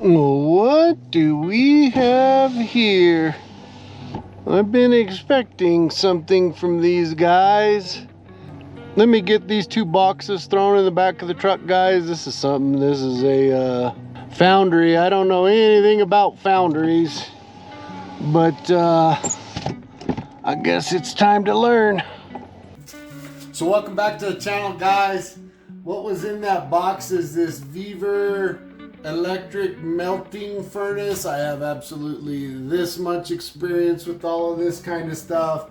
What do we have here? I've been expecting something from these guys. Let me get these two boxes thrown in the back of the truck, guys. This is something. This is a foundry. I don't know anything about foundries, but I guess it's time to learn. So welcome back to the channel, guys. What was in that box is this Vevor electric melting furnace. I have absolutely this much experience with all of this kind of stuff.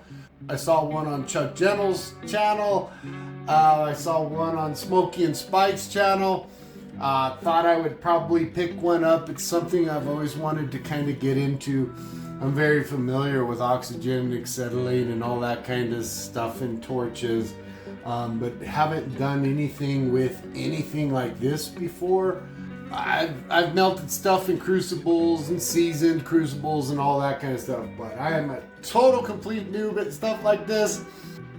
I saw one on Chuck Gentle's channel. I saw one on Smokey and Spike's channel. Thought I would probably pick one up. It's something I've always wanted to kind of get into. I'm very familiar with oxygen, acetylene, and all that kind of stuff in torches. But haven't done anything with anything like this before. I've melted stuff in crucibles and seasoned crucibles and all that kind of stuff, but I am a total complete noob at stuff like this.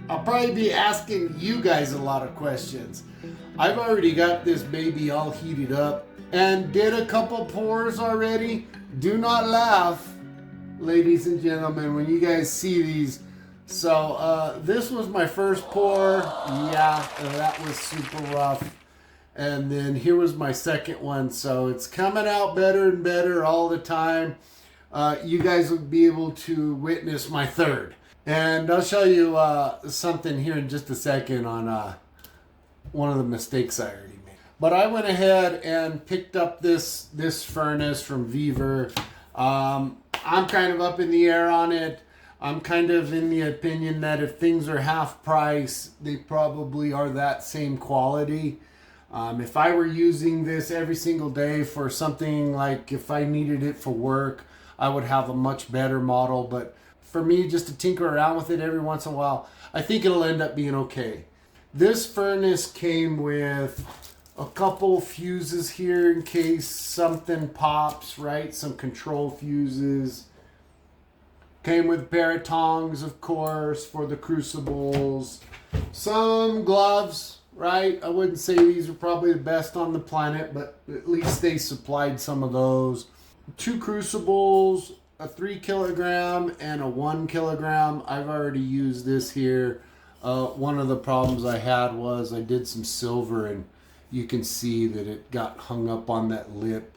I'll probably be asking you guys a lot of questions. I've already got this baby all heated up and did a couple pours already. Do not laugh, ladies and gentlemen, when you guys see these. So this was my first pour. Yeah, that was super rough. And then here was my second one. So it's coming out better and better all the time. You guys will be able to witness my third. And I'll show you something here in just a second on one of the mistakes I already made. But I went ahead and picked up this furnace from Vevor. I'm kind of up in the air on it. I'm kind of in the opinion that if things are half price, they probably are that same quality. If I were using this every single day for something like if I needed it for work, I would have a much better model. But for me, just to tinker around with it every once in a while, I think it'll end up being okay. This furnace came with a couple fuses here in case something pops, right? Some control fuses. Came with a pair of tongs, of course, for the crucibles. Some gloves. Right? I wouldn't say these are probably the best on the planet, but at least they supplied some of those. 2 crucibles, a 3 kilogram and a 1 kilogram. I've already used this here. One of the problems I had was I did some silver and you can see that it got hung up on that lip.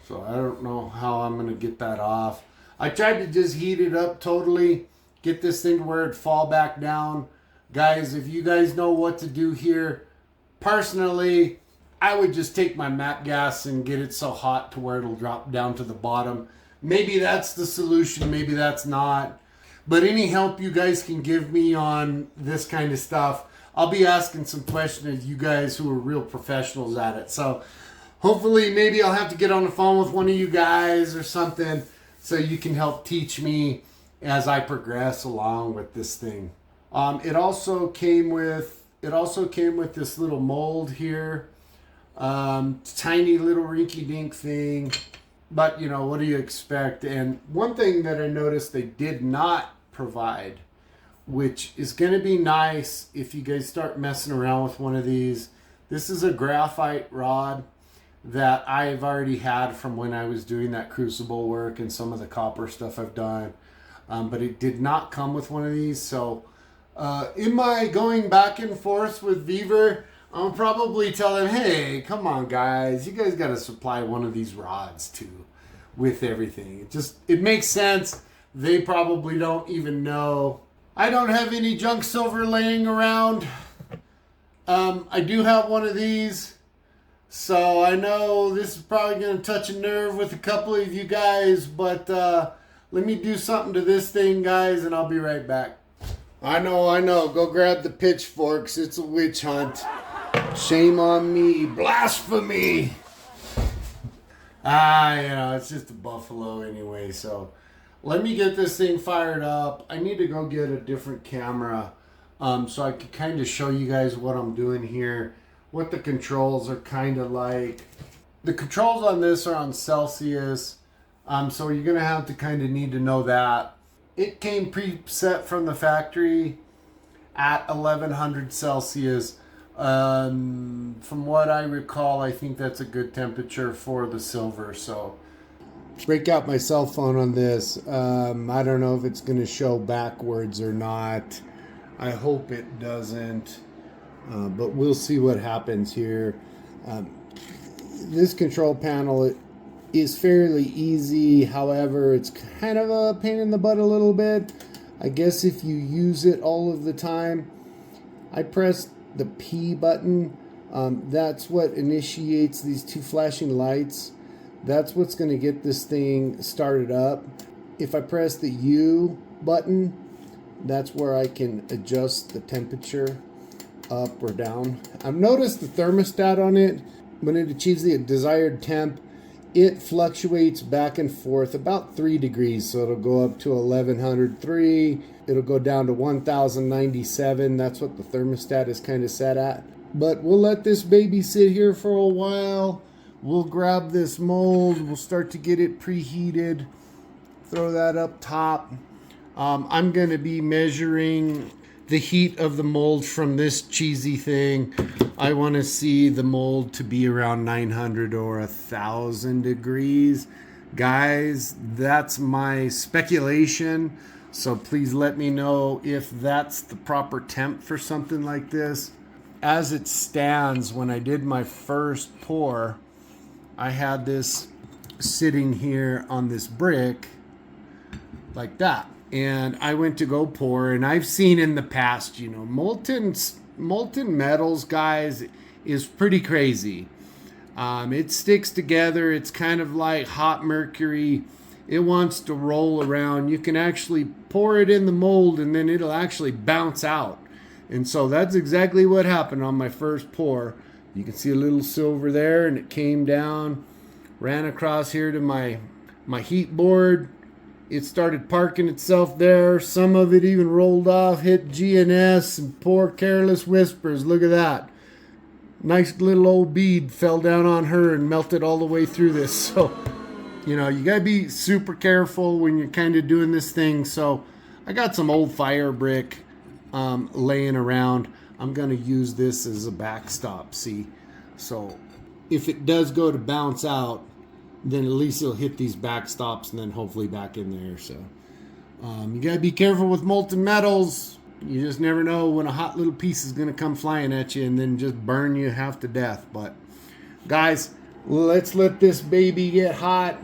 So I don't know how I'm going to get that off. I tried to just heat it up totally, get this thing to where it'd fall back down. Guys, if you guys know what to do here, personally, I would just take my MAP gas and get it so hot to where it'll drop down to the bottom. Maybe that's the solution, maybe that's not. But any help you guys can give me on this kind of stuff, I'll be asking some questions of you guys who are real professionals at it. So hopefully maybe I'll have to get on the phone with one of you guys or something so you can help teach me as I progress along with this thing. It also came with this little mold here, tiny little rinky-dink thing, but you know, what do you expect? And one thing that I noticed they did not provide, which is going to be nice if you guys start messing around with one of these. This is a graphite rod that I've already had from when I was doing that crucible work and some of the copper stuff I've done, but it did not come with one of these. So in my going back and forth with Vevor, I'll probably tell them, hey, come on guys, you guys got to supply one of these rods too with everything. It makes sense. They probably don't even know. I don't have any junk silver laying around. I do have one of these, so I know this is probably going to touch a nerve with a couple of you guys, but let me do something to this thing, guys, and I'll be right back. I know. Go grab the pitchforks. It's a witch hunt. Shame on me. Blasphemy. It's just a buffalo anyway. So let me get this thing fired up. I need to go get a different camera so I can kind of show you guys what I'm doing here, what the controls are kind of like. The controls on this are on Celsius, so you're going to have to kind of need to know that. It came preset from the factory at 1100 Celsius. From what I recall, I think that's a good temperature for the silver. So break out my cell phone on this. I don't know if it's going to show backwards or not. I hope it doesn't, but we'll see what happens here. This control panel is fairly easy. However, it's kind of a pain in the butt a little bit. I guess if you use it all of the time. I pressed the P button. That's what initiates these two flashing lights. That's what's going to get this thing started up. If I press the U button, that's where I can adjust the temperature up or down. I've noticed the thermostat on it, when it achieves the desired temp, it fluctuates back and forth about 3 degrees. So it'll go up to 1103. It'll go down to 1097. That's what the thermostat is kind of set at. But we'll let this baby sit here for a while. We'll grab this mold. We'll start to get it preheated. Throw that up top. I'm going to be measuring the heat of the mold from this cheesy thing. I want to see the mold to be around 900 or 1,000 degrees. Guys, that's my speculation. So please let me know if that's the proper temp for something like this. As it stands, when I did my first pour, I had this sitting here on this brick like that. And I went to go pour, and I've seen in the past, you know, molten metals, guys, is pretty crazy. It sticks together. It's kind of like hot mercury. It wants to roll around. You can actually pour it in the mold, and then it'll actually bounce out. And so that's exactly what happened on my first pour. You can see a little silver there, and it came down, ran across here to my heat board. It started parking itself there. Some of it even rolled off, hit GNS, and poor Careless Whispers. Look at that. Nice little old bead fell down on her and melted all the way through this. So, you know, you got to be super careful when you're kind of doing this thing. So I got some old fire brick laying around. I'm going to use this as a backstop, see? So if it does go to bounce out, then at least it'll hit these backstops and then hopefully back in there. So you got to be careful with molten metals. You just never know when a hot little piece is going to come flying at you and then just burn you half to death. But guys, let's let this baby get hot.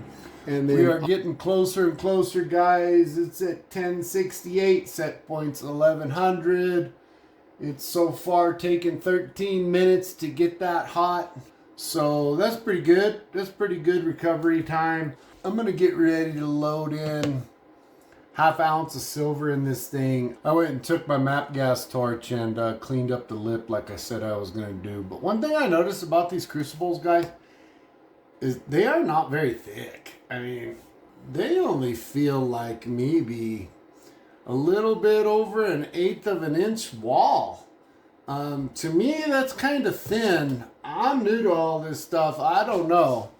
And then we are getting closer and closer, guys. It's at 1068, set point's 1100. It's so far taken 13 minutes to get that hot. So that's pretty good. That's pretty good recovery time. I'm going to get ready to load in ½ ounce of silver in this thing. I went and took my MAP gas torch and cleaned up the lip like I said I was going to do. But one thing I noticed about these crucibles, guys, is they are not very thick. I mean, they only feel like maybe a little bit over 1/8 of an inch wall. To me, that's kind of thin. I'm new to all this stuff. I don't know.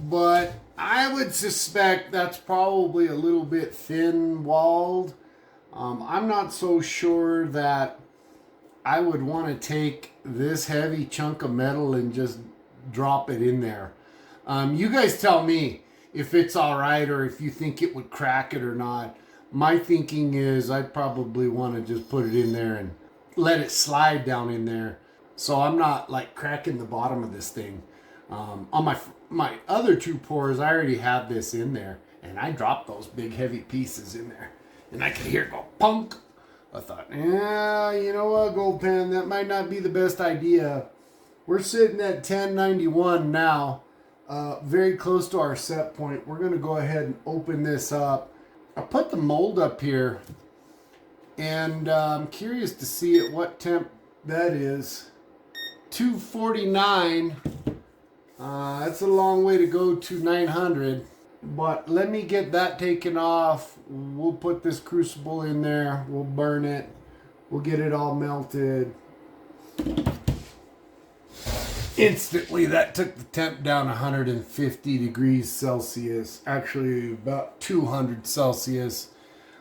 But I would suspect that's probably a little bit thin-walled. I'm not so sure that I would want to take this heavy chunk of metal and just drop it in there. You guys tell me if it's all right or if you think it would crack it or not. My thinking is I'd probably want to just put it in there and let it slide down in there, so I'm not like cracking the bottom of this thing. On my other 2 pours, I already have this in there, and I dropped those big heavy pieces in there, and I could hear it go punk. I thought, yeah, you know what, Gold Pen, that might not be the best idea. We're sitting at 1091 now, very close to our set point. We're gonna go ahead and open this up. I put the mold up here, and I'm curious to see at what temp that is. 249. That's a long way to go to 900. But let me get that taken off. We'll put this crucible in there. We'll burn it. We'll get it all melted. Instantly, that took the temp down 150 degrees Celsius. Actually, about 200 Celsius.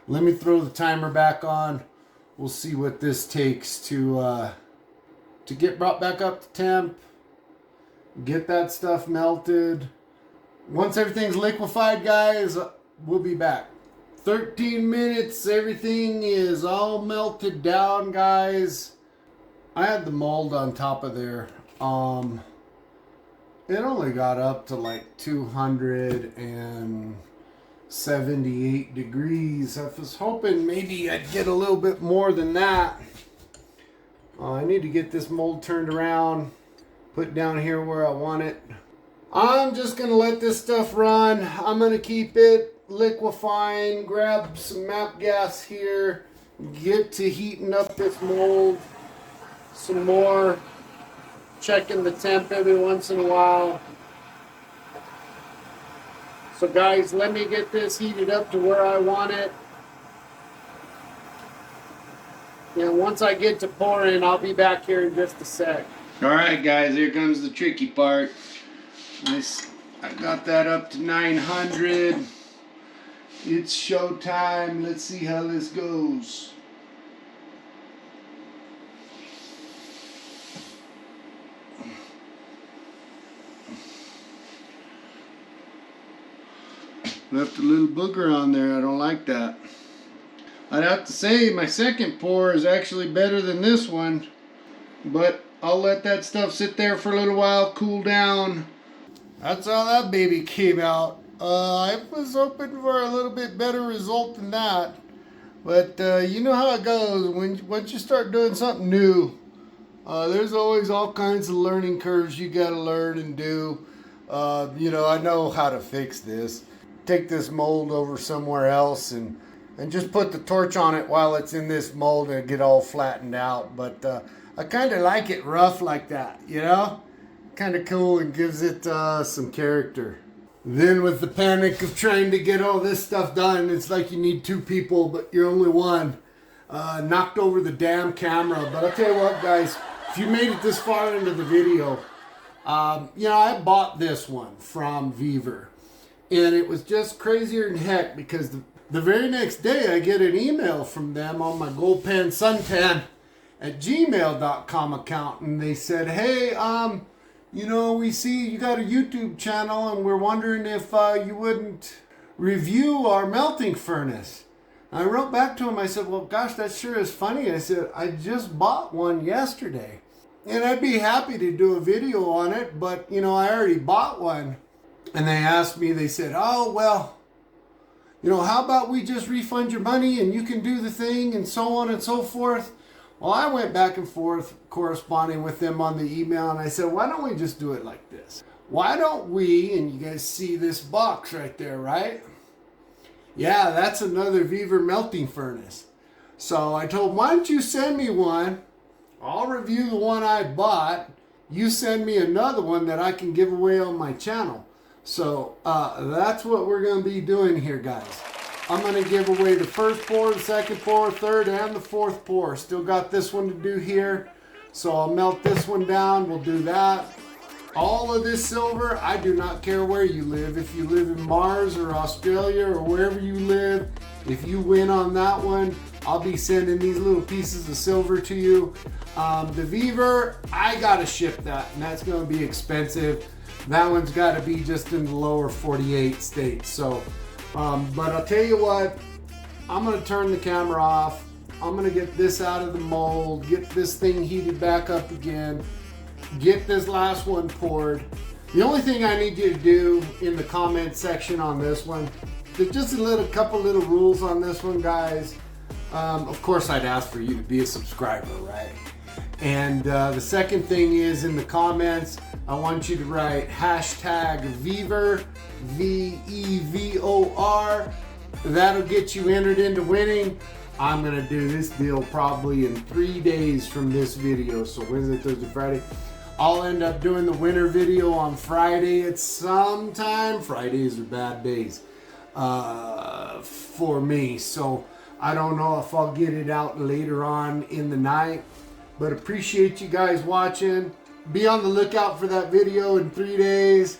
Let me throw the timer back on. We'll see what this takes to to get brought back up to temp, get that stuff melted. Once everything's liquefied, guys, we'll be back. 13 minutes, everything is all melted down, guys. I had the mold on top of there. It only got up to like 278 degrees. I was hoping maybe I'd get a little bit more than that. I need to get this mold turned around, put down here where I want it. I'm just going to let this stuff run. I'm going to keep it liquefying, grab some MAP gas here, get to heating up this mold some more, checking the temp every once in a while. So guys, let me get this heated up to where I want it. And once I get to pouring, I'll be back here in just a sec. Alright guys, here comes the tricky part. I got that up to 900. It's show time. Let's see how this goes. Left a little booger on there. I don't like that. I'd have to say my second pour is actually better than this one, but I'll let that stuff sit there for a little while, cool down. That's how that baby came out. I was hoping for a little bit better result than that, but you know how it goes. Once you start doing something new, there's always all kinds of learning curves you gotta learn and do. You know, I know how to fix this. Take this mold over somewhere else and just put the torch on it while it's in this mold and get all flattened out. But I kind of like it rough like that, you know? Kind of cool and gives it some character. Then with the panic of trying to get all this stuff done, it's like you need two people, but you're only one. Knocked over the damn camera. But I'll tell you what, guys, if you made it this far into the video, you know, I bought this one from Vevor. And it was just crazier than heck because the very next day I get an email from them on my goldpansuntan@gmail.com account. And they said, hey, you know, we see you got a YouTube channel and we're wondering if you wouldn't review our melting furnace. And I wrote back to him, I said, well, gosh, that sure is funny. I said, I just bought one yesterday. And I'd be happy to do a video on it, but, you know, I already bought one. And they asked me, they said, oh, well, you know, how about we just refund your money and you can do the thing and so on and so forth. Well, I went back and forth corresponding with them on the email and I said, why don't we just do it like this? Why don't we, and you guys see this box right there, right? Yeah, that's another Vevor melting furnace. So I told them, why don't you send me one? I'll review the one I bought. You send me another one that I can give away on my channel. So that's what we're going to be doing here, guys. I'm going to give away the first pour, the second pour, third, and the fourth pour. Still got this one to do here. So I'll melt this one down. We'll do that. All of this silver, I do not care where you live. If you live in Mars or Australia or wherever you live, if you win on that one, I'll be sending these little pieces of silver to you. The Vevor, I got to ship that, and that's going to be expensive. That one's got to be just in the lower 48 states. So, but I'll tell you what, I'm going to turn the camera off. I'm going to get this out of the mold, get this thing heated back up again, get this last one poured. The only thing I need you to do in the comment section on this one, there's just a couple little rules on this one, guys. Of course, I'd ask for you to be a subscriber, right? And the second thing is in the comments, I want you to write hashtag Vevor, VEVOR. That'll get you entered into winning. I'm going to do this deal probably in 3 days from this video. So Wednesday, Thursday, Friday. I'll end up doing the winner video on Friday at some time. Fridays are bad days for me. So I don't know if I'll get it out later on in the night. But appreciate you guys watching. Be on the lookout for that video in 3 days.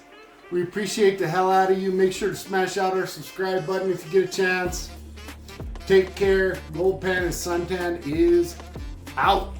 We appreciate the hell out of you. Make sure to smash out our subscribe button if you get a chance. Take care. Gold Pan and Suntan is out.